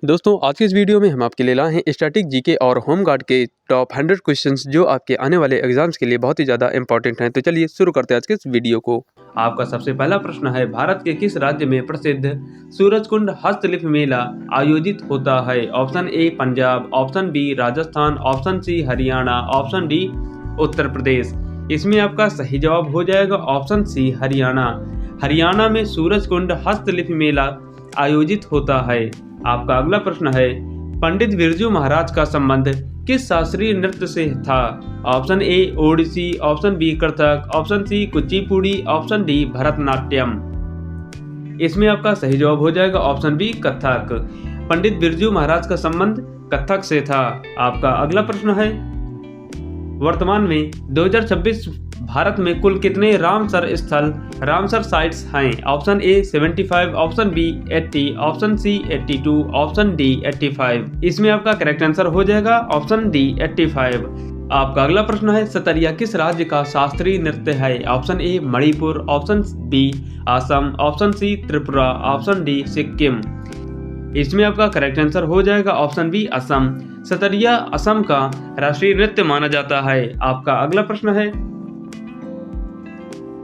दोस्तों आज के इस वीडियो में हम आपके लिए लाए हैं स्टैटिक जीके और होम गार्ड के टॉप 100 क्वेश्चंस जो आपके आने वाले एग्जाम्स के लिए बहुत ही ज़्यादा इंपॉर्टेंट हैं। तो चलिए शुरू करते हैं आज के इस वीडियो को। आपका सबसे पहला प्रश्न है, भारत के किस राज्य में प्रसिद्ध सूरजकुंड हस्तलिपि मेला आयोजित होता है? Option A Punjab, option B Rajasthan, option C Haryana, option D Uttar Pradesh. इसमें आपका सही जवाब हो जाएगा ऑप्शन सी हरियाणा। हरियाणा में सूरजकुंड हस्तलिपि मेला आयोजित होता है। आपका अगला प्रश्न है, पंडित बिरजू महाराज का संबंध किस शास्त्रीय नृत्य से था? Option A Odissi, option B Kathak, option C Kuchipudi, option D Bharatanatyam. इसमें आपका सही जवाब हो जाएगा ऑप्शन बी कथक। पंडित बिरजू महाराज का संबंध कथक से था। आपका अगला प्रश्न है, वर्तमान में 2026 भारत में कुल कितने रामसर साइट्स हैं? Option A 75, option B 80, option C 82, option D 85। इसमें आपका करेक्ट आंसर हो जाएगा ऑप्शन डी 85। आपका अगला प्रश्न है, सतरिया किस राज्य का शास्त्रीय नृत्य है? Option A Manipur, option B Assam, option C Tripura, option D Sikkim. इसमें आपका करेक्ट आंसर हो जाएगा ऑप्शन बी असम। सतरिया असम का राष्ट्रीय नृत्य माना जाता है। आपका अगला प्रश्न है,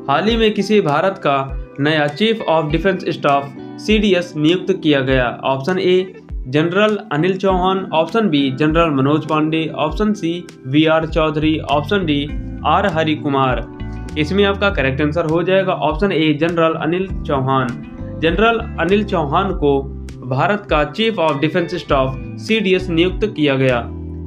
हाल ही में किसी भारत का नया chief of defence staff CDS नियुक्त किया गया? Option A general Anil Chauhan, option B general Manoj Pande, option C VR Chaudhari, option D R Hari Kumar. इसमें आपका करेक्ट आंसर हो जाएगा option A general Anil Chauhan. General Anil Chauhan को भारत का chief of defence staff CDS नियुक्त किया गया।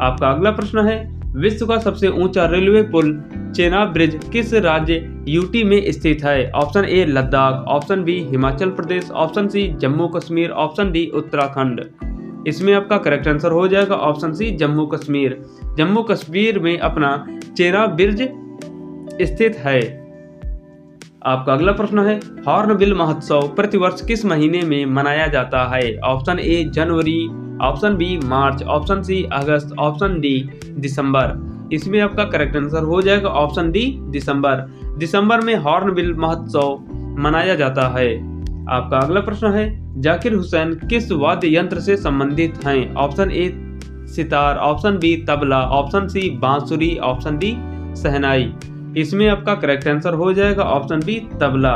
आपका अगला प्रश्न है, विश्व का सबसे ऊंचा रेलवे पुल चेनाब ब्रिज किस राज्य यूटी में स्थित है? Option A Ladakh, option B Himachal Pradesh, option C Jammu Kashmir, option D Uttarakhand. इसमें आपका करेक्ट आंसर हो जाएगा ऑप्शन सी जम्मू कश्मीर। जम्मू कश्मीर में अपना चेनाब ब्रिज स्थित है। आपका अगला प्रश्न है, हॉर्नबिल महोत्सव प्रतिवर्ष किस महीने में मनाया जाता है? ऑप्शन ए जनवरी, ऑप्शन बी मार्च, ऑप्शन सी अगस्त, ऑप्शन डी दिसंबर। इसमें आपका करेक्ट आंसर हो जाएगा ऑप्शन डी दिसंबर। दिसंबर में हॉर्नबिल महोत्सव मनाया जाता है। आपका अगला प्रश्न है, जाकिर हुसैन किस वाद्य यंत्र से संबंधित हैं? Option A sitar, option B tabla, option C bansuri, option D शहनाई। इसमें आपका करेक्ट आंसर हो जाएगा ऑप्शन बी तबला।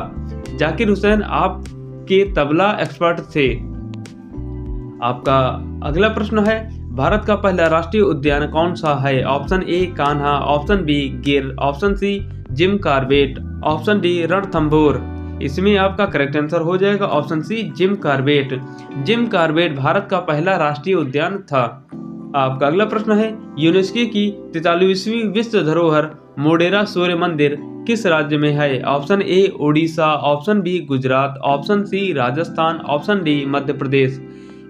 जाकिर हुसैन आपके तबला एक्सपर्ट थे। आपका अगला प्रश्न है, भारत का पहला राष्ट्रीय उद्यान कौन सा है? Option A Kanha, option B Gir, option C Jim Corbett, option D Ranthambore. इसमें आपका करेक्ट आंसर हो जाएगा option C Jim Corbett. Jim Corbett भारत का पहला राष्ट्रीय उद्यान था। आपका अगला प्रश्न है, यूनेस्को की 43वीं विश्व धरोहर मोढेरा सूर्य मंदिर किस राज्य में है? Option A Odisha, option B Gujarat, option C Rajasthan, option D Madhya Pradesh.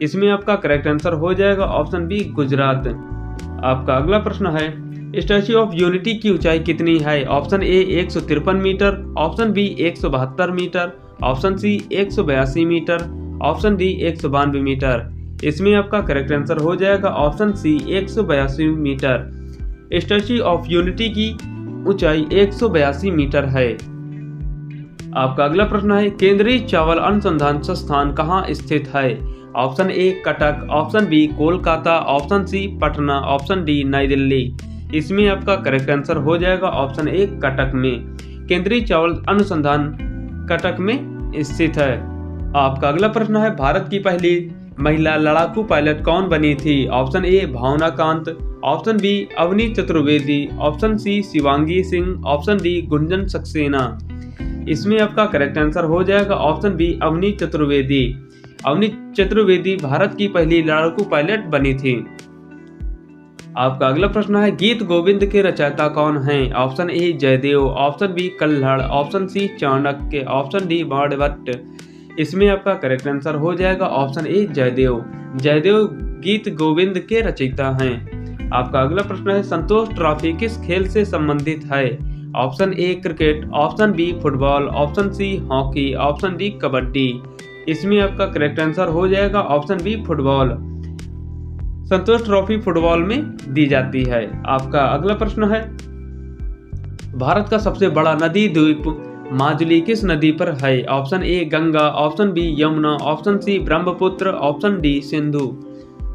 इसमें आपका करेक्ट आंसर हो जाएगा ऑप्शन बी गुजरात। आपका अगला प्रश्न है, स्टैच्यू ऑफ यूनिटी की ऊंचाई कितनी है? Option A 153 metre, option B 172 metre, option C 182 metre, option D 192 metre. इसमें आपका करेक्ट आंसर हो जाएगा option C 182 metre. Statue of unity की ऊंचाई 182 मीटर है। आपका अगला प्रश्न है, केंद्रीय चावल अनुसंधान संस्थान कहाँ स्थित है? Option A Cuttack, option B Kolkata, option C Patna, option D नई दिल्ली। इसमें आपका करेक्ट आंसर हो जाएगा ऑप्शन ए कटक में। केंद्रीय चावल अनुसंधान कटक में स्थित है। आपका अगला प्रश्न है, भारत की पहली महिला लड़ाकू पायलट कौन बनी थी? Option A Bhawana Kanth, option B Avani Chaturvedi, option C Shivangi Singh, option D Gunjan Saxena. इसमें आपका करेक्ट आंसर हो जाएगा ऑप्शन बी अवनी चतुर्वेदी। अवनी चतुर्वेदी भारत की पहली लड़ाकू पायलट बनी थी। आपका अगला प्रश्न है, गीत गोविंद के रचयिता कौन हैं? Option A Jayadev, option B Kalhana, option C Chanakya, option D Banabhatta. इसमें आपका करेक्ट आंसर हो जाएगा ऑप्शन ए जयदेव। जयदेव गीत गोविंद के रचयिता हैं। आपका अगला प्रश्न है, संतोष ट्रॉफी किस खेल से संबंधित है? Option A cricket, option B football, option C hockey, option D kabaddi. इसमें आपका करेक्ट आंसर हो जाएगा option B football. Santosh trophy football में दी जाती है। आपका अगला प्रश्न है, भारत का सबसे बड़ा नदी द्वीप माजुली किस नदी पर है? Option A Ganga, option B Yamuna, option C Brahmaputra, option D Sindhu.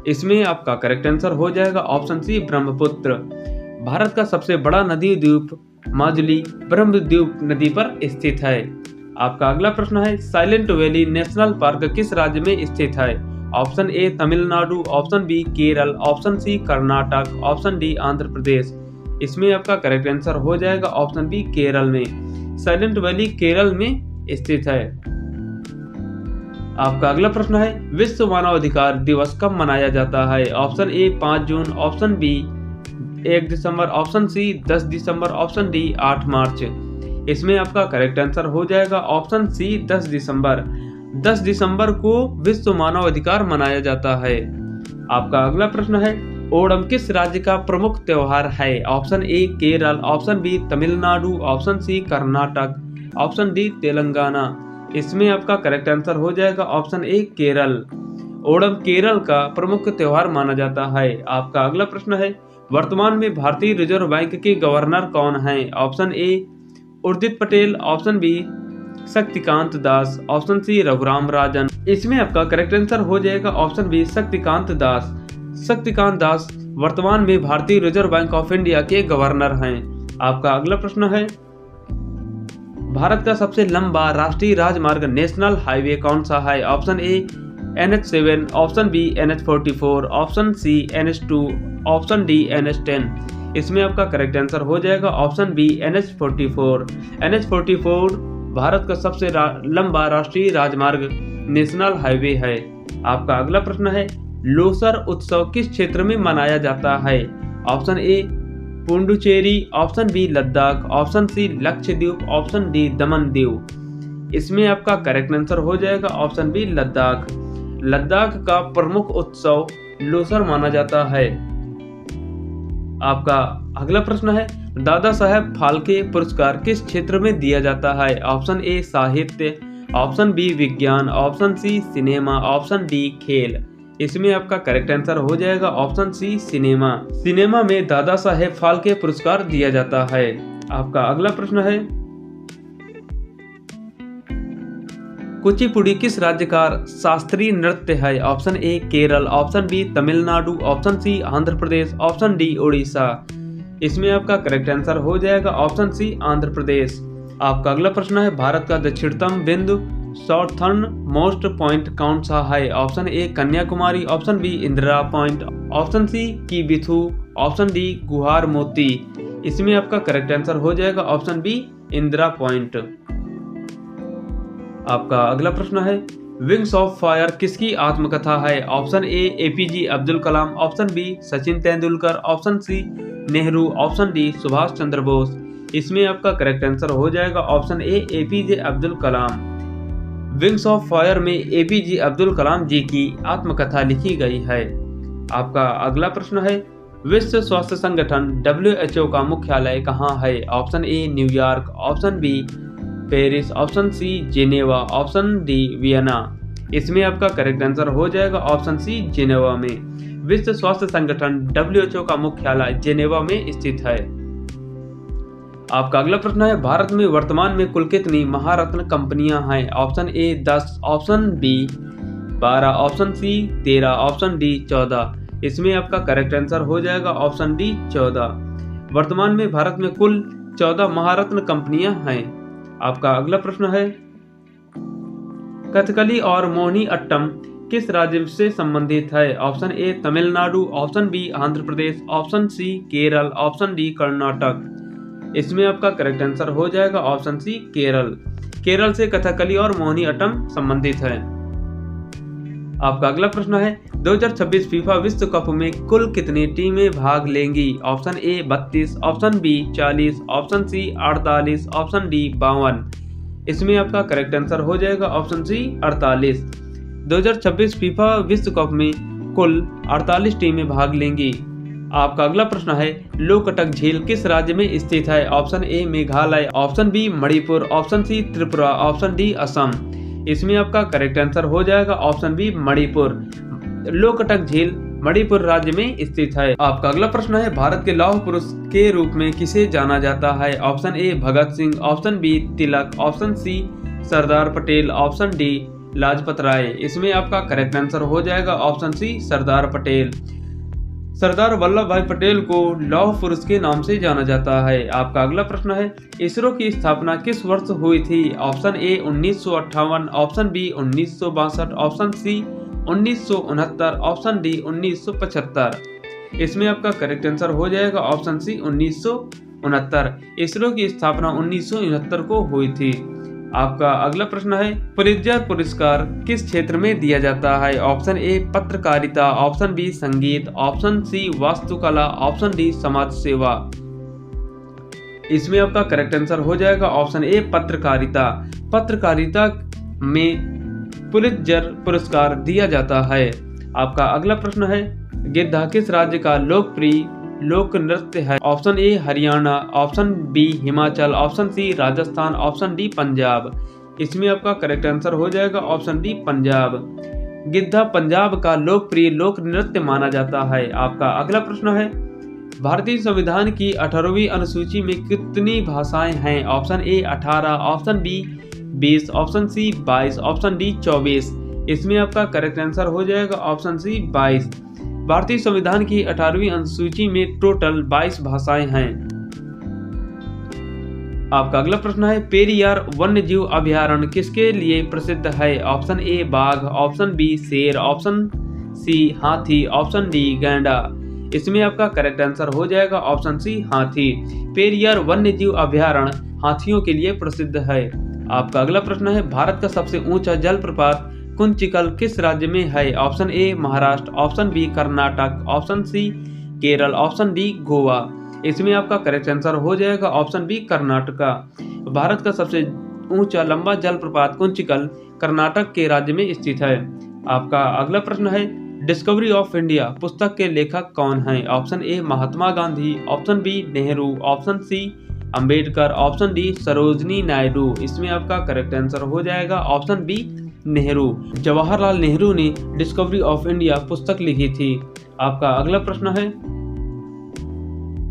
इसमें आपका करेक्ट आंसर हो जाएगा ऑप्शन सी ब्रह्मपुत्र। भारत का सबसे बड़ा नदी द्वीप माजुली ब्रह्मद्वीप नदी पर स्थित है। आपका अगला प्रश्न है साइलेंट वैली नेशनल पार्क किस राज्य में स्थित है? Option A Tamil Nadu, option B Kerala, option C Karnataka, option D Andhra Pradesh. इसमें आपका करेक्ट आंसर हो जाएगा ऑप्शन बी केरल में। साइलेंट वैली केरल में स्थित है। आपका अगला प्रश्न है विश्व मानवाधिकार दिवस कब मनाया जाता है? ऑप्शन ए 5 जून, ऑप्शन बी 1 दिसंबर, ऑप्शन सी 10 दिसंबर, ऑप्शन डी 8 मार्च। इसमें आपका करेक्ट आंसर हो जाएगा ऑप्शन सी 10 दिसंबर। 10 दिसंबर को विश्व मानवाधिकार मनाया जाता है। आपका अगला प्रश्न है ओणम किस राज्य का प्रमुख त्योहार है? Option A Kerala, option B Tamil Nadu, option C Karnataka, option D Telangana. इसमें आपका करेक्ट आंसर हो जाएगा ऑप्शन ए केरल। ओणम केरल का प्रमुख त्योहार माना जाता है। आपका अगला प्रश्न है वर्तमान में भारतीय रिजर्व बैंक के गवर्नर कौन हैं? Option A Urjit Patel, option B Shaktikanta Das, option C Raghuram Rajan. इसमें आपका करेक्ट आंसर हो जाएगा ऑप्शन बी शक्तिकांत दास। शक्तिकांत दास वर्तमान में भारतीय रिजर्व बैंक ऑफ इंडिया के गवर्नर हैं। आपका अगला प्रश्न है भारत का सबसे लंबा राष्ट्रीय राजमार्ग नेशनल हाईवे कौन सा है? Option A NH7, option B NH44, option C NH2, option D NH10। इसमें आपका करेक्ट आंसर हो जाएगा option B NH44। NH44 Bharat का सबसे लंबा राष्ट्रीय राजमार्ग नेशनल हाईवे है। आपका अगला प्रश्न है लोसर उत्सव किस क्षेत्र में मनाया जाता है? Option A Puducherry, option B Ladakh, option C Lakshadweep, option D Daman Diu. इसमें आपका करेक्ट आंसर हो जाएगा ऑप्शन बी लद्दाख। लद्दाख का प्रमुख उत्सव लोसर माना जाता है। आपका अगला प्रश्न है दादा साहेब फाल्के पुरस्कार किस क्षेत्र में दिया जाता है? ऑप्शन ए साहित्य, ऑप्शन बी विज्ञान, option C cinema, option D खेल। इसमें आपका करेक्ट आंसर हो जाएगा ऑप्शन सी सिनेमा। सिनेमा में दादा साहेब फाल्के पुरस्कार दिया जाता है। आपका अगला प्रश्न है कुचिपुड़ी किस राज्य का शास्त्रीय नृत्य है? Option A Kerala, option B Tamil Nadu, option C Andhra Pradesh, option D Orissa. इसमें आपका करेक्ट आंसर हो जाएगा ऑप्शन सी आंध्र प्रदेश। आपका अगला प्रश्न है भारत का दक्षिणतम बिंदु साउथर्न मोस्ट पॉइंट कौन सा है? Option A Kanyakumari, option B Indira point, option C Kibithu, option D Guhar Moti. इसमें आपका करेक्ट आंसर हो जाएगा ऑप्शन बी इंदिरा पॉइंट। आपका अगला प्रश्न है विंग्स ऑफ फायर किसकी आत्मकथा है? Option A APJ Abdul Kalam, option B Sachin Tendulkar, option C Nehru, option D Subhash Chandra Bose. इसमें आपका करेक्ट आंसर हो जाएगा option A APJ Abdul Kalam. Wings of fire में APJ अब्दुल कलाम जी की आत्मकथा लिखी गई है। आपका अगला प्रश्न है विश्व स्वास्थ्य संगठन WHO का मुख्यालय कहाँ है? Option A New York, option B Paris, option C Geneva, option D Vienna. इसमें आपका करेक्ट आंसर हो जाएगा ऑप्शन सी जेनेवा में। विश्व स्वास्थ्य संगठन WHO का मुख्यालय जेनेवा में स्थित है। आपका अगला प्रश्न है भारत में वर्तमान में कुल कितनी महारत्न कंपनियां हैं? Option A 10, option B 12, option C 13, option D 14। इसमें आपका करेक्ट आंसर हो जाएगा ऑप्शन डी 14। वर्तमान में भारत में कुल 14 महारत्न कंपनियां हैं। आपका अगला प्रश्न है कथकली और मोहिनी अट्टम किस राज्य से संबंधित है? Option A Tamil Nadu, option B Andhra Pradesh, option C Kerala, option D Karnataka. इसमें आपका करेक्ट आंसर हो जाएगा ऑप्शन सी केरल। केरल से कथकली और मोहिनी अट्टम संबंधित है। आपका अगला प्रश्न है 2026 फीफा विश्व कप में कुल कितनी टीमें भाग लेंगी? Option A 32, option B 40, option C 48, option D 52। इसमें आपका करेक्ट आंसर हो जाएगा ऑप्शन सी 48। 2026 फीफा विश्व कप में कुल 48 टीमें भाग लेंगी। आपका अगला प्रश्न है लोकटक झील किस राज्य में स्थित है? Option A Meghalaya, option B Manipur, option C Tripura, option D Assam. इसमें आपका करेक्ट आंसर हो जाएगा ऑप्शन बी मणिपुर। लोकटक झील मणिपुर राज्य में स्थित है। आपका अगला प्रश्न है भारत के लौह पुरुष के रूप में किसे जाना जाता है? Option A Bhagat Singh, option B Tilak, option C Sardar Patel, option D Lajpat Rai. इसमें आपका करेक्ट आंसर हो जाएगा ऑप्शन सी सरदार पटेल। सरदार वल्लभ भाई पटेल को लौह पुरुष के नाम से जाना जाता है। आपका अगला प्रश्न है, इसरो की स्थापना किस वर्ष हुई थी? Option A 1958, option B 1962, option C 1969, option D 1975। इसमें आपका करेक्ट आंसर हो जाएगा ऑप्शन सी 1969। इसरो की स्थापना 1969 को हुई थी। आपका अगला प्रश्न है, पुलित्जर पुरस्कार किस क्षेत्र में दिया जाता है? ऑप्शन ए पत्रकारिता, ऑप्शन बी संगीत, ऑप्शन सी वास्तुकला, ऑप्शन डी समाज सेवा। इसमें आपका करेक्ट आंसर हो जाएगा ऑप्शन ए पत्रकारिता। पत्रकारिता में पुलित्जर पुरस्कार दिया जाता है। आपका अगला प्रश्न है, गिद्धा किस राज्य का लोकप्रिय लोक नृत्य है? Option A Haryana, option B Himachal, option C Rajasthan, option D Punjab. इसमें आपका करेक्ट आंसर हो जाएगा ऑप्शन डी पंजाब। गिद्धा पंजाब का लोकप्रिय लोक नृत्य माना जाता है। आपका अगला प्रश्न है, भारतीय संविधान की 18वीं अनुसूची में कितनी भाषाएं हैं? Option A 18, option B 20, option C 22, option D 24। इसमें आपका करेक्ट आंसर हो जाएगा ऑप्शन सी 22। भारतीय संविधान की 18वीं अनुसूची में टोटल 22 भाषाएं हैं। आपका अगला प्रश्न है, पेरियार वन्यजीव अभयारण्य किसके लिए प्रसिद्ध है? ऑप्शन ए बाघ, ऑप्शन बी शेर, ऑप्शन सी हाथी, ऑप्शन डी गैंडा। इसमें आपका करेक्ट आंसर हो जाएगा ऑप्शन सी हाथी। पेरियार वन्यजीव अभयारण्य हाथियों के लिए प्रसिद्ध है। आपका अगला प्रश्न है, भारत का सबसे ऊंचा जलप्रपात कुंचिकल किस राज्य में है? Option A Maharashtra, option B Karnataka, option C Kerala, option D Goa. इसमें आपका करेक्ट आंसर हो जाएगा ऑप्शन बी कर्नाटका। भारत का सबसे ऊंचा लंबा जलप्रपात कुंचिकल कर्नाटक के राज्य में स्थित है। आपका अगला प्रश्न है, डिस्कवरी ऑफ इंडिया पुस्तक के लेखक कौन हैं? Option A Mahatma Gandhi, option B Nehru, option C Ambedkar, option D Sarojini Naidu. इसमें आपका करेक्ट आंसर हो जाएगा ऑप्शन बी नेहरू। जवाहरलाल नेहरू ने डिस्कवरी ऑफ इंडिया पुस्तक लिखी थी। आपका अगला प्रश्न है,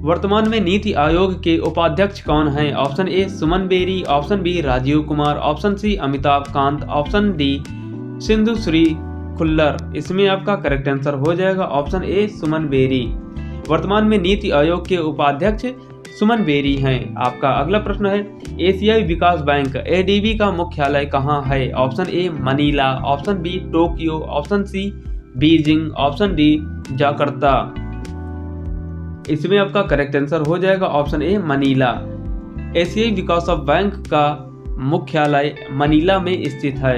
वर्तमान में नीति आयोग के उपाध्यक्ष कौन हैं? Option A Suman Bery, option B Rajiv Kumar, option C Amitabh Kant, option D Sindhushree Khullar. इसमें आपका करेक्ट आंसर हो जाएगा ऑप्शन ए सुमन बेरी। वर्तमान में नीति आयोग के उपाध्यक्ष सुमन बेरी हैं। आपका अगला प्रश्न है, एशियाई विकास बैंक एडीबी का मुख्यालय कहाँ है? Option A Manila, option B Tokyo, option C Beijing, option D Jakarta. इसमें आपका करेक्ट आंसर हो जाएगा ऑप्शन ए मनीला। एशियाई विकास बैंक का मुख्यालय मनीला में स्थित है।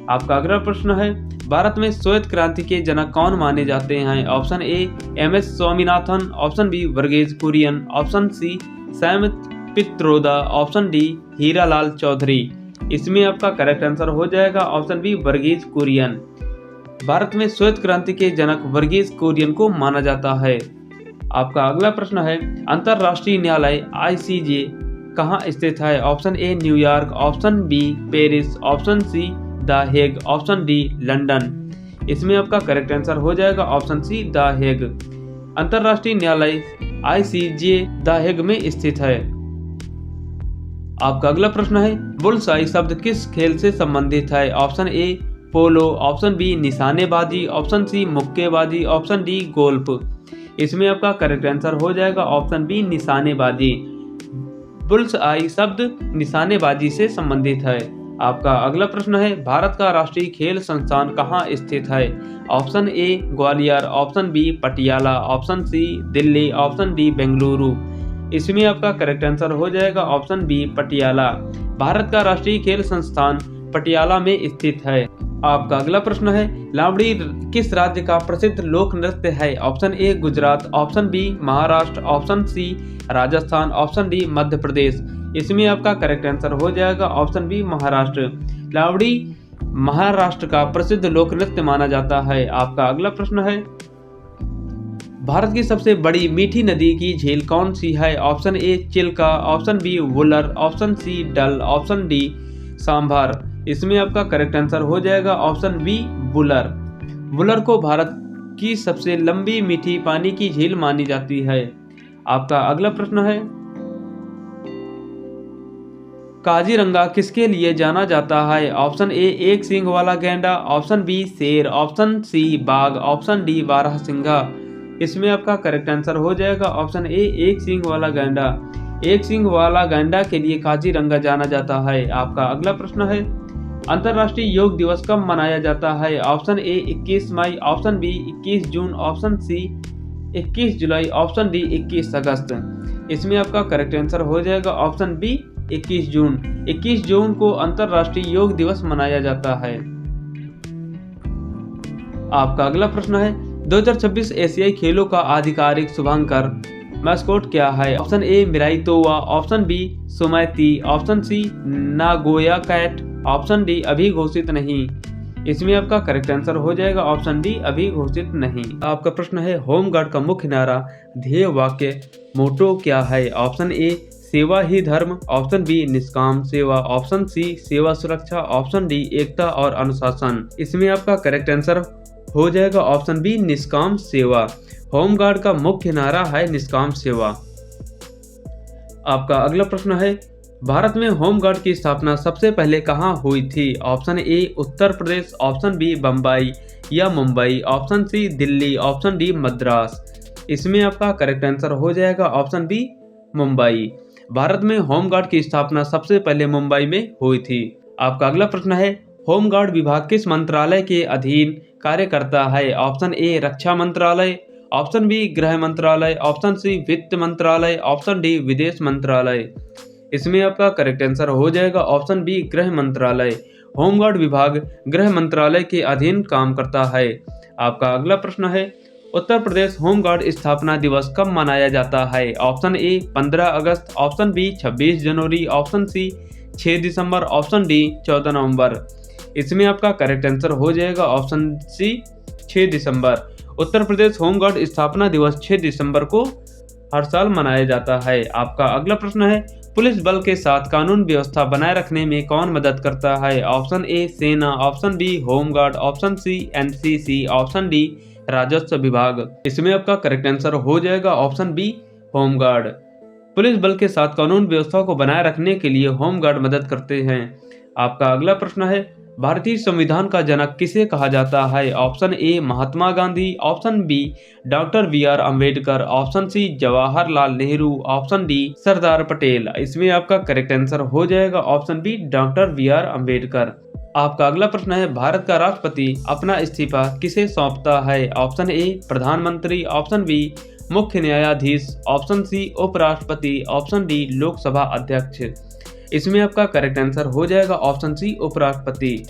आपका अगला प्रश्न है, भारत में श्वेत क्रांति के जनक कौन माने जाते हैं? Option A M S. Swaminathan, option B Verghese Kurien, option C Sam Pitroda, option D Hiralal Chaudhary. इसमें आपका करेक्ट आंसर हो जाएगा ऑप्शन बी वर्गीज कुरियन। भारत में श्वेत क्रांति के जनक वर्गीज कुरियन को माना जाता है। आपका अगला प्रश्न है, अंतरराष्ट्रीय न्यायालय ICJ कहाँ स्थित है? Option A New York, option B Paris, option C the Hague, option D London. इसमें आपका करेक्ट आंसर हो जाएगा ऑप्शन सी द हेग। अंतरराष्ट्रीय न्यायालय ICJ द हेग में स्थित है। आपका अगला प्रश्न है, बुल्सआई शब्द किस खेल से संबंधित है? Option A polo, option B निशानेबाजी, ऑप्शन सी मुक्केबाजी, ऑप्शन डी गोल्फ। इसमें आपका करेक्ट आंसर हो जाएगा ऑप्शन बी निशानेबाजी। बुल्सआई शब्द निशानेबाजी से संबंधित है। आपका अगला प्रश्न है, भारत का राष्ट्रीय खेल संस्थान कहाँ स्थित है? Option A Gwalior, option B Patiala, option C Delhi, option D Bengaluru. इसमें आपका करेक्ट आंसर हो जाएगा ऑप्शन बी पटियाला। भारत का राष्ट्रीय खेल संस्थान पटियाला में स्थित है। आपका अगला प्रश्न है, लावड़ी किस राज्य का प्रसिद्ध लोक नृत्य है? Option A Gujarat, option B Maharashtra, option C Rajasthan, option D Madhya Pradesh. इसमें आपका करेक्ट आंसर हो जाएगा ऑप्शन बी महाराष्ट्र। लावड़ी महाराष्ट्र का प्रसिद्ध लोक नृत्य माना जाता है। आपका अगला प्रश्न है, भारत की सबसे बड़ी मीठी नदी की झील कौन सी है? Option A Chilika, option B Wular, option C Dal, option D Sambhar. इसमें आपका करेक्ट आंसर हो जाएगा ऑप्शन बी वुलर। वुलर को भारत की सबसे लंबी मीठी पानी की झील मानी जाती है। आपका अगला प्रश्न है, काजीरंगा किसके लिए जाना जाता है? ऑप्शन ए एक सींग वाला गैंडा, ऑप्शन बी शेर, ऑप्शन सी बाघ, ऑप्शन डी बारहसिंगा। इसमें आपका करेक्ट आंसर हो जाएगा ऑप्शन ए एक सींग वाला गैंडा। एक सींग वाला गैंडा के लिए काजीरंगा जाना जाता है। आपका अगला प्रश्न है, अंतर्राष्ट्रीय योग दिवस कब मनाया जाता है? ऑप्शन ए 21 मई, ऑप्शन बी 21 जून, ऑप्शन सी 21 जुलाई, ऑप्शन डी 21 अगस्त। इसमें आपका करेक्ट आंसर हो जाएगा ऑप्शन बी 21 जून। 21 जून को अंतर्राष्ट्रीय योग दिवस मनाया जाता है। आपका अगला प्रश्न है, 2026 एशियाई खेलों का आधिकारिक शुभांकर मैस्कोट क्या है? Option A Miraitowa, option B Someity, option C Nagoya cat, option D अभी घोषित नहीं। इसमें आपका करेक्ट आंसर हो जाएगा ऑप्शन डी अभी घोषित नहीं। आपका प्रश्न है, होमगार्ड का मुख्य नारा, ध्येय वाक्य, मोटो क्या है? ऑप्शन ए सेवा ही धर्म, ऑप्शन बी निष्काम सेवा, ऑप्शन सी सेवा सुरक्षा, ऑप्शन डी एकता और अनुशासन। इसमें आपका करेक्ट आंसर हो जाएगा ऑप्शन बी निष्काम सेवा। होमगार्ड का मुख्य नारा है निष्काम सेवा। आपका अगला प्रश्न है, भारत में होमगार्ड की स्थापना सबसे पहले कहाँ हुई थी? Option A Uttar Pradesh, option B Bombay या Mumbai, option C Delhi, option D Madras. इसमें आपका करेक्ट आंसर हो जाएगा ऑप्शन बी मुंबई। भारत में होमगार्ड की स्थापना सबसे पहले मुंबई में हुई थी। आपका अगला प्रश्न है, होमगार्ड विभाग किस मंत्रालय के अधीन कार्य करता है? ऑप्शन ए रक्षा मंत्रालय, ऑप्शन बी गृह मंत्रालय, ऑप्शन सी वित्त मंत्रालय, ऑप्शन डी विदेश मंत्रालय। इसमें आपका करेक्ट आंसर हो जाएगा ऑप्शन बी गृह मंत्रालय। होमगार्ड विभाग गृह मंत्रालय के अधीन काम करता है। आपका अगला प्रश्न है, उत्तर प्रदेश होमगार्ड स्थापना दिवस कब मनाया जाता है? ऑप्शन ए 15 अगस्त, ऑप्शन बी 26 जनवरी, ऑप्शन सी 6 दिसंबर, ऑप्शन डी 14 नवंबर। इसमें आपका करेक्ट आंसर हो जाएगा ऑप्शन सी 6 दिसंबर। उत्तर प्रदेश होमगार्ड स्थापना दिवस 6 दिसंबर को हर साल मनाया जाता है। आपका अगला प्रश्न है, पुलिस बल के साथ कानून व्यवस्था बनाए रखने में कौन मदद करता है? ऑप्शन ए सेना, option B home guard, option C NCC, option D राजस्व विभाग। इसमें आपका करेक्ट आंसर हो जाएगा ऑप्शन बी होमगार्ड। पुलिस बल के साथ कानून व्यवस्था को बनाए रखने के लिए होमगार्ड मदद करते हैं। आपका अगला प्रश्न है, भारतीय संविधान का जनक किसे कहा जाता है? Option A Mahatma Gandhi, option B doctor BR Ambedkar, option C Jawaharlal Nehru, option D Sardar Patel. इसमें आपका करेक्ट आंसर हो जाएगा option B doctor BR Ambedkar. आपका अगला प्रश्न है, भारत का राष्ट्रपति अपना इस्तीफा किसे सौंपता है? ऑप्शन ए प्रधानमंत्री, ऑप्शन बी मुख्य न्यायाधीश, ऑप्शन सी उपराष्ट्रपति, ऑप्शन डी लोकसभा अध्यक्ष। इसमें आपका करेक्ट आंसर हो जाएगा ऑप्शन सी उपराष्ट्रपति।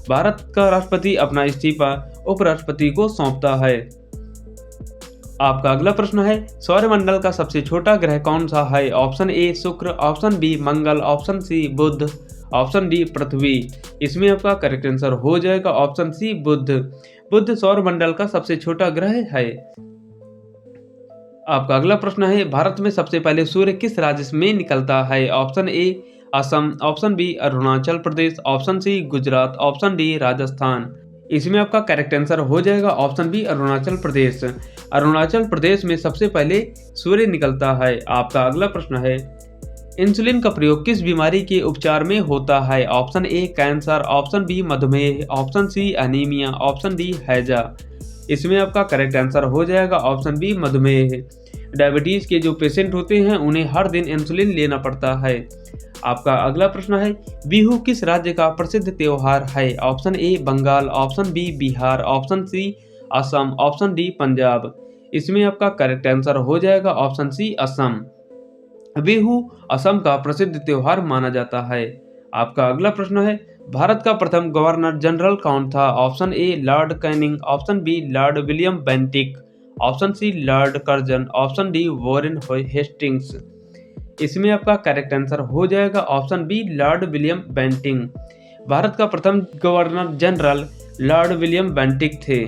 भारत का राष्ट्रपति अपना इस्तीफा उपराष्ट्रपति को सौंपता है। आपका अगला प्रश्न है, सौरमंडल का सबसे छोटा ग्रह कौन सा है? ऑप्शन ए शुक्र, ऑप्शन बी मंगल, ऑप्शन सी बुध, ऑप्शन डी पृथ्वी। इसमें आपका करेक्ट आंसर हो जाएगा ऑप्शन सी बुध। बुध सौरमंडल का सबसे छोटा ग्रह है। आपका अगला प्रश्न है, भारत में सबसे पहले सूर्य किस राज्य में निकलता है? Option A Assam, option B Arunachal Pradesh, option C Gujarat, option D Rajasthan. इसमें आपका करेक्ट आंसर हो जाएगा ऑप्शन बी अरुणाचल प्रदेश। अरुणाचल प्रदेश में सबसे पहले सूर्य निकलता है। आपका अगला प्रश्न है, इंसुलिन का प्रयोग किस बीमारी के उपचार में होता है? Option A cancer, option B मधुमेह, option C anaemia, option D हैजा। इसमें आपका करेक्ट आंसर हो जाएगा ऑप्शन बी मधुमेह। डायबिटीज के जो पेशेंट होते हैं उन्हें हर दिन इंसुलिन लेना पड़ता है। आपका अगला प्रश्न है, बिहू किस राज्य का प्रसिद्ध त्योहार है? Option A Bengal, option B Bihar, option C Assam, option D Punjab. इसमें आपका करेक्ट आंसर हो जाएगा ऑप्शन सी असम। बिहू असम का प्रसिद्ध त्योहार माना जाता है। आपका अगला प्रश्न है, भारत का प्रथम गवर्नर जनरल कौन था? Option A Lord Canning, option B Lord William Bentinck, option C Lord Curzon, option D Warren Hastings. इसमें आपका करेक्ट आंसर हो जाएगा option B Lord William Bentinck. Bharat का प्रथम governor general Lord William Bentinck थे।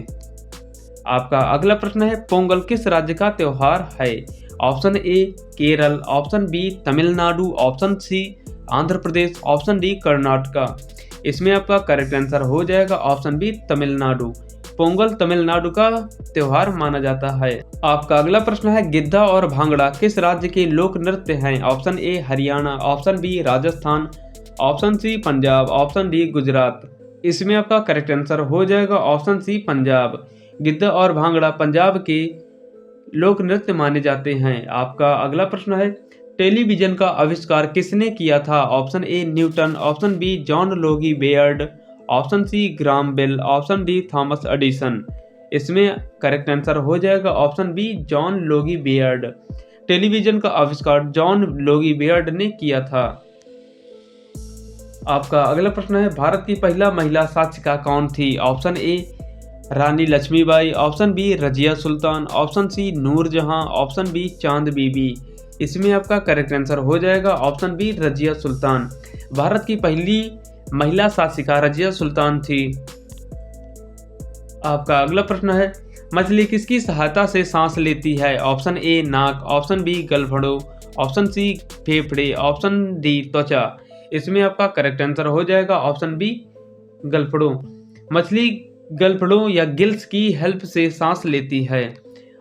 आपका अगला प्रश्न है, पोंगल किस राज्य का त्योहार है? Option A Kerala, option B Tamil Nadu, option C Andhra Pradesh, option D Karnataka. इसमें आपका करेक्ट आंसर हो जाएगा ऑप्शन बी तमिलनाडु। पोंगल तमिलनाडु का त्योहार माना जाता है। आपका अगला प्रश्न है गिद्धा और भांगड़ा किस राज्य के लोक नृत्य हैं? Option A Haryana, option B Rajasthan, option C Punjab, option D Gujarat. इसमें आपका करेक्ट आंसर हो जाएगा ऑप्शन सी पंजाब। गिद्धा और भांगड़ा पंजाब के लोक नृत्य माने जाते हैं। आपका अगला प्रश्न है टेलीविजन का आविष्कार किसने किया था? Option A Newton, option B John Logie Baird, option C Graham Bell, option D Thomas Edison. इसमें करेक्ट आंसर हो जाएगा option B John Logie Baird. Television का आविष्कार जॉन लोगी बेयर्ड ने किया था। आपका अगला प्रश्न है भारत की पहला महिला शासिका कौन थी? Option A Rani Lakshmibai, option B Razia Sultan, option C Nur Jahan, option B Chand Bibi. इसमें आपका करेक्ट आंसर हो जाएगा ऑप्शन बी रजिया सुल्तान। भारत की पहली महिला शासिका रजिया सुल्तान थी। आपका अगला प्रश्न है मछली किसकी सहायता से सांस लेती है? ऑप्शन ए नाक, ऑप्शन बी गलफड़ों, ऑप्शन सी फेफड़े, ऑप्शन डी त्वचा। इसमें आपका करेक्ट आंसर हो जाएगा ऑप्शन बी गलफड़ों। मछली गलफड़ों या गिल्स की हेल्प से सांस लेती है।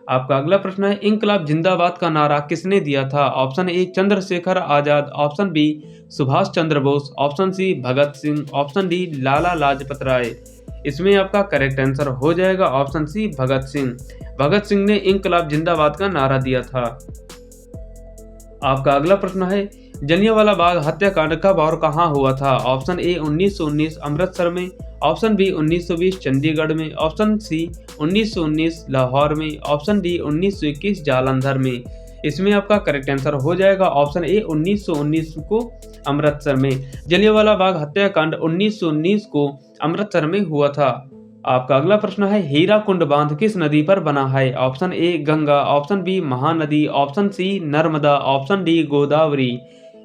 आपका अगला प्रश्न है इंकलाब जिंदाबाद का नारा किसने दिया था? Option A Chandrashekhar Azad, option B Subhash Chandra Bose, option C Bhagat Singh, option D Lala Lajpat Rai. इसमें आपका करेक्ट आंसर हो जाएगा ऑप्शन सी भगत सिंह। भगत सिंह ने इंकलाब जिंदाबाद का नारा दिया था। आपका अगला प्रश्न है जलियांवाला बाग हत्याकांड कब और कहां हुआ था? ऑप्शन ए 1919 अमृतसर में, ऑप्शन बी 1920 चंडीगढ़ में, ऑप्शन सी 1919 लाहौर में, ऑप्शन डी 1921 जालंधर में। इसमें आपका करेक्ट आंसर हो जाएगा ऑप्शन ए 1919 को अमृतसर में। जलियांवाला बाग हत्याकांड 1919 को अमृतसर में हुआ था। आपका अगला प्रश्न है हीराकुंड बांध किस नदी पर बना है? Option A Ganga, option B Mahanadi, option C Narmada, option D Godavari.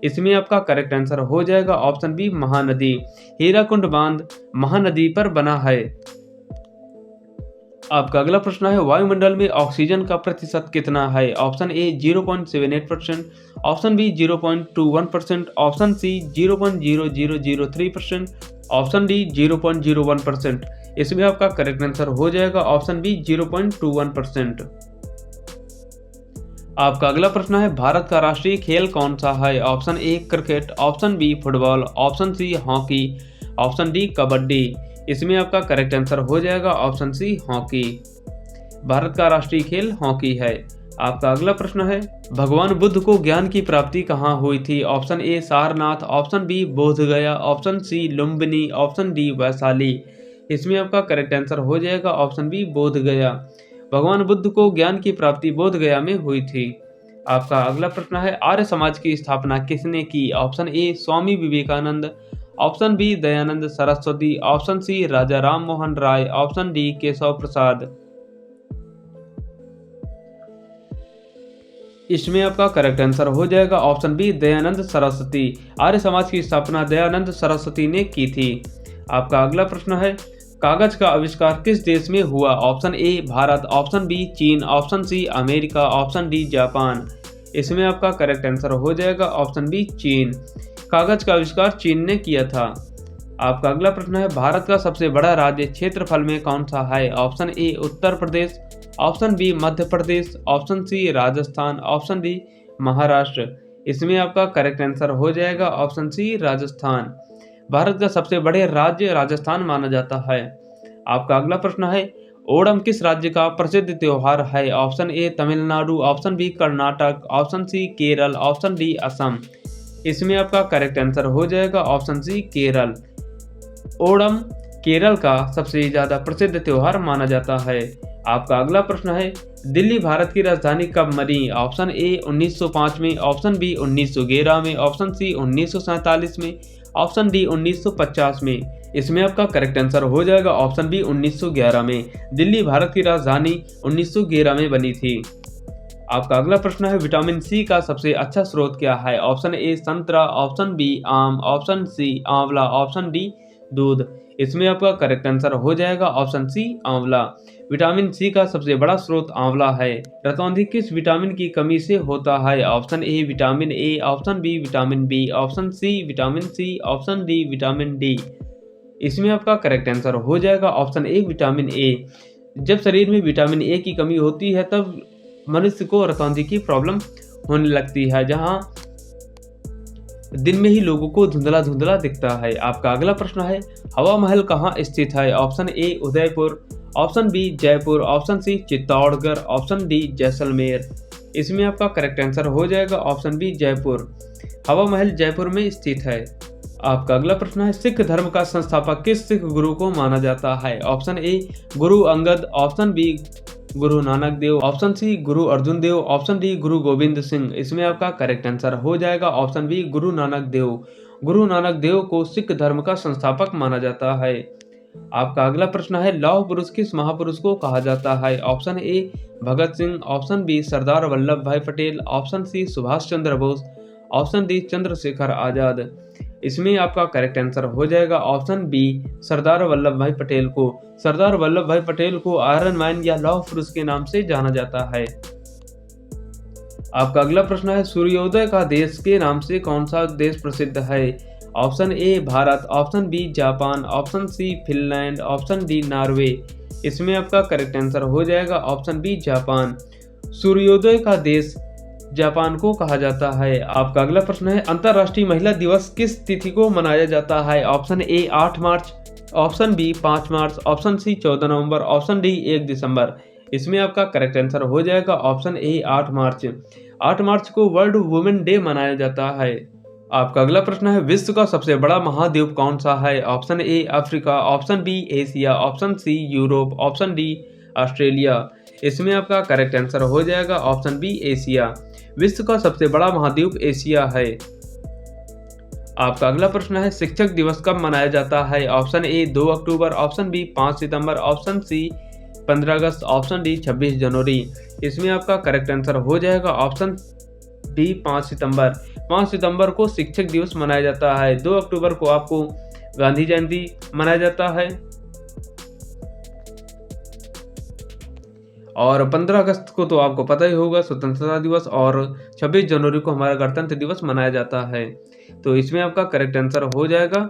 इसमें आपका करेक्ट आंसर हो जाएगा ऑप्शन बी महानदी। हीराकुंड बांध महानदी पर बना है। आपका अगला प्रश्न है वायुमंडल में ऑक्सीजन का प्रतिशत कितना है? Option A 0.78%, option B 0.21%, option C 0.0003%, option D 0.01%। इसमें आपका करेक्ट आंसर हो जाएगा ऑप्शन बी 0.21%। आपका अगला प्रश्न है भारत का राष्ट्रीय खेल कौन सा है? Option A cricket, option B football, option C hockey, option D kabaddi. इसमें आपका करेक्ट आंसर हो जाएगा ऑप्शन सी हॉकी। भारत का राष्ट्रीय खेल हॉकी है। आपका अगला प्रश्न है भगवान बुद्ध को ज्ञान की प्राप्ति कहाँ हुई थी? Option A Sarnath, option B Bodh Gaya, option C Lumbini, option D Vaishali. इसमें आपका करेक्ट आंसर हो जाएगा ऑप्शन बी बोधगया। भगवान बुद्ध को ज्ञान की प्राप्ति बोधगया में हुई थी। आपका अगला प्रश्न है आर्य समाज की स्थापना किसने की? Option A Swami Vivekananda, option B Dayanand Saraswati, option C Raja Ram Mohan Roy, option D Keshav Prasad. इसमें आपका करेक्ट आंसर हो जाएगा ऑप्शन बी दयानंद सरस्वती। आर्य समाज की स्थापना दयानंद सरस्वती ने की थी। आपका अगला प्रश्न है कागज का आविष्कार किस देश में हुआ? Option A Bharat, option B चीन, option C America, option D Japan. इसमें आपका करेक्ट आंसर हो जाएगा ऑप्शन बी चीन। कागज का आविष्कार चीन ने किया था। आपका अगला प्रश्न है भारत का सबसे बड़ा राज्य क्षेत्रफल में कौन सा है? Option A Uttar Pradesh, option B Madhya Pradesh, option C Rajasthan, option D Maharashtra. इसमें आपका करेक्ट आंसर हो जाएगा ऑप्शन सी राजस्थान। भारत का सबसे बड़े राज्य राजस्थान माना जाता है। आपका अगला प्रश्न है ओणम किस राज्य का प्रसिद्ध त्योहार है? Option A Tamil Nadu, option B Karnataka, option C Kerala, option D Assam. इसमें आपका करेक्ट आंसर हो जाएगा ऑप्शन सी केरल। ओणम केरल का सबसे ज्यादा प्रसिद्ध त्योहार माना जाता है। आपका अगला प्रश्न है दिल्ली भारत की राजधानी कब बनी? ऑप्शन ए 1905 में, ऑप्शन बी 1911 में, ऑप्शन सी 1947 में, ऑप्शन डी 1950 में। इसमें आपका करेक्ट आंसर हो जाएगा ऑप्शन बी 1911 में। दिल्ली भारत की राजधानी 1911 में बनी थी। आपका अगला प्रश्न है विटामिन सी का सबसे अच्छा स्रोत क्या है? ऑप्शन ए संतरा, ऑप्शन बी आम, ऑप्शन सी आंवला, ऑप्शन डी दूध। इसमें आपका करेक्ट आंसर हो जाएगा ऑप्शन सी आंवला। विटामिन सी का सबसे बड़ा स्रोत आंवला है। रतौंधी किस विटामिन की कमी से होता है? Option A vitamin A, option B vitamin B, option C vitamin C, option D vitamin D. इसमें आपका करेक्ट आंसर हो जाएगा ऑप्शन ए विटामिन ए। जब शरीर में विटामिन ए की कमी होती है तब मनुष्य को रतौंधी की प्रॉब्लम होने लगती है, जहां दिन में ही लोगों को धुंधला धुंधला दिखता है। आपका अगला प्रश्न है हवा महल कहाँ स्थित है? Option A Udaipur, option B Jaipur, option C Chittorgarh, option D Jaisalmer. इसमें आपका करेक्ट आंसर हो जाएगा ऑप्शन बी जयपुर। हवा महल जयपुर में स्थित है। आपका अगला प्रश्न है सिख धर्म का संस्थापक किस सिख गुरु को माना जाता है? ऑप्शन ए Guru Angad, option B Guru Nanak Dev, option C गुरु अर्जुन देव, ऑप्शन डी गुरु गोविंद सिंह। इसमें आपका करेक्ट आंसर हो जाएगा ऑप्शन बी गुरु नानक देव। गुरु नानक देव को सिख धर्म का संस्थापक माना जाता है। आपका अगला प्रश्न है लौह पुरुष किस महापुरुष को कहा जाता है? Option A Bhagat Singh, option B Sardar Vallabh Bhai Patel, option C Subhash Chandra Bose, option D Chandrashekhar Azad. इसमें आपका करेक्ट आंसर हो जाएगा ऑप्शन बी सरदार वल्लभ भाई पटेल को। सरदार वल्लभ भाई पटेल को आयरन मैन या लौह पुरुष के नाम से जाना जाता है। आपका अगला प्रश्न है सूर्योदय का देश के नाम से कौन सा देश प्रसिद्ध है? Option A Bharat, option B Japan, option C Finland, option D Norway. इसमें आपका करेक्ट आंसर हो जाएगा ऑप्शन बी जापान। सूर्योदय का देश जापान को कहा जाता है। आपका अगला प्रश्न है अंतर्राष्ट्रीय महिला दिवस किस तिथि को मनाया जाता है? ऑप्शन ए 8 मार्च, ऑप्शन बी 5 मार्च, ऑप्शन सी 14 नवंबर, ऑप्शन डी 1 दिसंबर। इसमें आपका करेक्ट आंसर हो जाएगा ऑप्शन ए 8 मार्च। 8 मार्च को वर्ल्ड वुमेन डे मनाया जाता है। आपका अगला प्रश्न है विश्व का सबसे बड़ा महाद्वीप कौन सा है? Option A Africa, option B Asia, option C Europe, option D Australia. इसमें आपका करेक्ट आंसर हो जाएगा ऑप्शन बी एशिया। विश्व का सबसे बड़ा महाद्वीप एशिया है। आपका अगला प्रश्न है शिक्षक दिवस कब मनाया जाता है? ऑप्शन ए 2 अक्टूबर, ऑप्शन बी 5 सितंबर, ऑप्शन सी 15 अगस्त, ऑप्शन डी 26 जनवरी। इसमें आपका करेक्ट आंसर हो जाएगा ऑप्शन डी 5 सितंबर। 5 सितंबर को शिक्षक दिवस मनाया जाता है। 2 अक्टूबर को आपको गांधी जयंती मनाया जाता है और 15 अगस्त को तो आपको पता ही होगा स्वतंत्रता दिवस, और 26 जनवरी को हमारा गणतंत्र दिवस मनाया जाता है। तो इसमें आपका करेक्ट आंसर हो जाएगा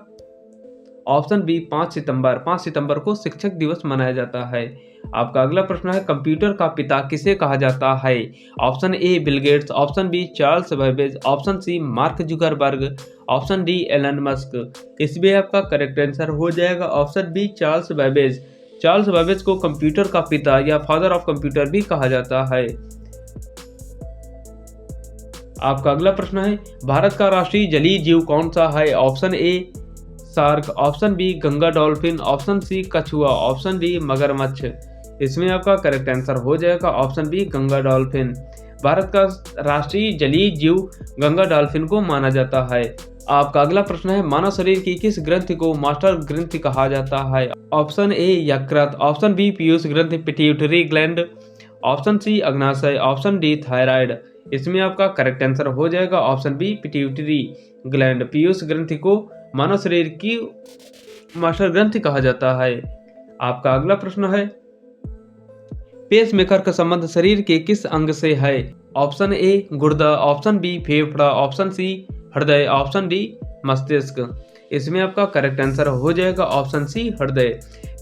ऑप्शन बी 5 सितंबर। 5 सितंबर को शिक्षक दिवस मनाया जाता है। आपका अगला प्रश्न है कंप्यूटर का पिता किसे कहा जाता है? Option A Bill Gates, option B Charles Babbage, option C Mark Zuckerberg, option D Elon Musk. इसमें आपका करेक्ट आंसर हो जाएगा option B Charles Babbage. Charles Babbage को कंप्यूटर का पिता या फादर ऑफ कंप्यूटर भी कहा जाता है। आपका अगला प्रश्न है भारत का राष्ट्रीय जलीय जीव कौन सा है? Option A shark, option B Ganga dolphin, option C कछुआ, ऑप्शन डी मगरमच्छ। इसमें आपका करेक्ट आंसर हो जाएगा option B Ganga dolphin. Bharat का राष्ट्रीय जलीय जीव गंगा डॉल्फिन को माना जाता है। आपका अगला प्रश्न है मानव शरीर की किस ग्रंथि को मास्टर ग्रंथि कहा जाता है? ऑप्शन ए यकृत, ऑप्शन बी पीयूष ग्रंथि पिट्यूटरी ग्लैंड, ऑप्शन सी अग्नाशय, ऑप्शन डी थायराइड। इसमें आपका करेक्ट आंसर हो जाएगा ऑप्शन बी पिट्यूटरी ग्लैंड। पीयूष ग्रंथि को मानव शरीर की मास्टर ग्रंथि कहा जाता है। आपका अगला प्रश्न है पेसमेकर का संबंध शरीर के किस अंग से है? ऑप्शन ए गुर्दा, ऑप्शन बी फेफड़ा, ऑप्शन सी हृदय, ऑप्शन डी मस्तिष्क। इसमें आपका करेक्ट आंसर हो जाएगा ऑप्शन सी हृदय।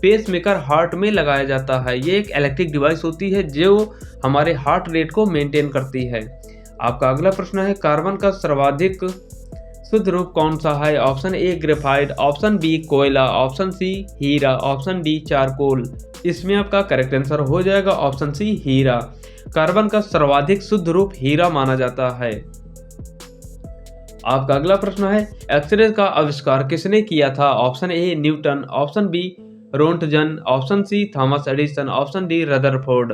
पेसमेकर हार्ट में लगाया जाता है। ये एक इलेक्ट्रिक डिवाइस होती है जो हमारे हार्ट रेट को मेंटेन करती है। आपका अगला प्रश्न है कार्बन का सर्वाधिक शुद्ध रूप कौन सा है? Option A graphite, option B कोयला, ऑप्शन सी हीरा, ऑप्शन डी चारकोल। इसमें आपका करेक्ट आंसर हो जाएगा ऑप्शन सी हीरा। कार्बन का सर्वाधिक शुद्ध रूप हीरा माना जाता है। आपका अगला प्रश्न है एक्सरे का आविष्कार किसने किया था? Option A Newton, option B Roentgen, option C Thomas Edison, option D Rutherford.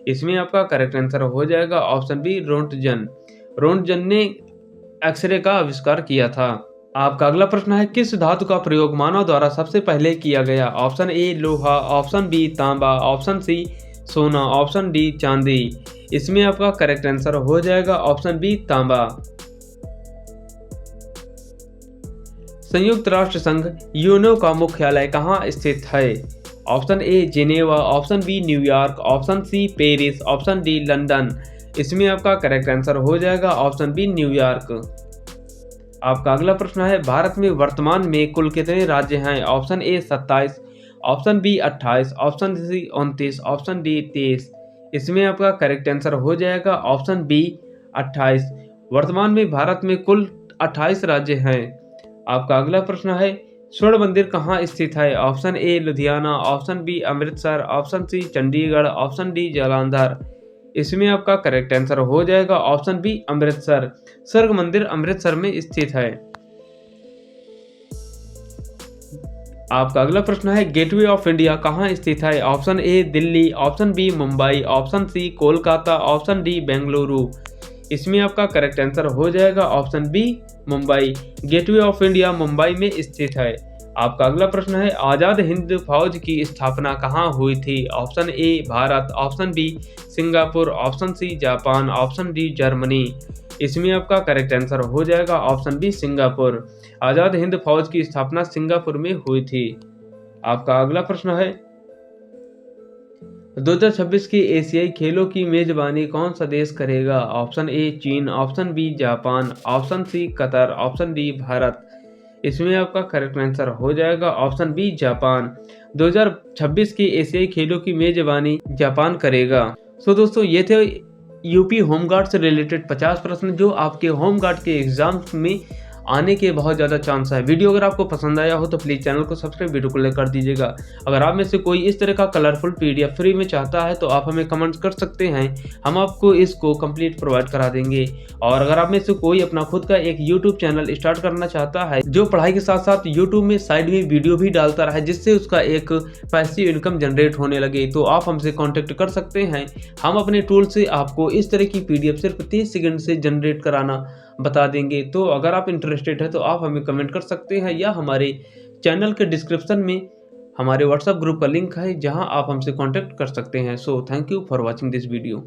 इसमें आपका करेक्ट आंसर हो जाएगा ऑप्शन बी रोंटगन। रोंटगन ने एक्सरे का आविष्कार किया था। आपका अगला प्रश्न है किस धातु का प्रयोग मानव द्वारा सबसे पहले किया गया? ऑप्शन ए लोहा, ऑप्शन बी तांबा, ऑप्शन सी सोना, ऑप्शन डी चांदी। इसमें आपका करेक्ट आंसर हो जाएगा ऑप्शन बी तांबा। संयुक्त राष्ट्र संघ यूएनओ का मुख्यालय कहाँ स्थित है? Option A Geneva, option B New York, option C Paris, option D London. इसमें आपका करेक्ट आंसर हो जाएगा ऑप्शन बी न्यूयॉर्क। आपका अगला प्रश्न है, भारत में वर्तमान में कुल कितने राज्य हैं? Option A 27, option B 28, option C 29, option D 23। इसमें आपका करेक्ट आंसर हो जाएगा ऑप्शन बी 28। वर्तमान में भारत में कुल 28 राज्य हैं। आपका अगला प्रश्न है, स्वर्ण मंदिर कहाँ स्थित है? Option A Ludhiana, option B Amritsar, option C Chandigarh, option D Jalandhar. इसमें आपका करेक्ट आंसर हो जाएगा ऑप्शन बी अमृतसर। स्वर्ग मंदिर अमृतसर में स्थित है। आपका अगला प्रश्न है, गेटवे ऑफ इंडिया कहाँ स्थित है? Option A Delhi, option B Mumbai, option C Kolkata, option D Bengaluru. इसमें आपका करेक्ट आंसर हो जाएगा option B Mumbai. Gateway of India Mumbai में स्थित है। आपका अगला प्रश्न है, आज़ाद हिंद फौज की स्थापना कहाँ हुई थी? Option A Bharat, option B Singapore, option C Japan, option D Germany. इसमें आपका करेक्ट आंसर हो जाएगा option B Singapore. Azad Hind Fauj की स्थापना सिंगापुर में हुई थी। आपका अगला प्रश्न है, 2026 के एशियाई खेलों की मेजबानी कौन सा देश करेगा? Option A China, option B Japan, option C Qatar, option D Bharat. इसमें आपका करेक्ट आंसर हो जाएगा ऑप्शन बी जापान। 2026 के एशियाई खेलों की मेजबानी जापान करेगा। सो दोस्तों, ये थे यूपी होमगार्ड से रिलेटेड 50 प्रश्न जो आपके होमगार्ड के एग्जाम्स में आने के बहुत ज़्यादा चांस है। वीडियो अगर आपको पसंद आया हो तो प्लीज़ चैनल को सब्सक्राइब, वीडियो को लाइक कर दीजिएगा। अगर आप में से कोई इस तरह का कलरफुल पीडीएफ फ्री में चाहता है तो आप हमें कमेंट्स कर सकते हैं, हम आपको इसको कंप्लीट प्रोवाइड करा देंगे। और अगर आप में से कोई अपना खुद का एक यूट्यूब चैनल स्टार्ट करना चाहता है जो पढ़ाई के साथ साथ यूट्यूब में साइड में वीडियो भी डालता रहे जिससे उसका एक पैसिव इनकम जनरेट होने लगे, तो आप हमसे कॉन्टेक्ट कर सकते हैं। हम अपने टूल से आपको इस तरह की पीडीएफ सिर्फ 30 सेकंड से जनरेट कराना बता देंगे। तो अगर आप इंटरेस्टेड है तो आप हमें कमेंट कर सकते हैं या हमारे चैनल के डिस्क्रिप्शन में हमारे व्हाट्सएप ग्रुप का लिंक है जहां आप हमसे कांटेक्ट कर सकते हैं। So thank you for watching this video.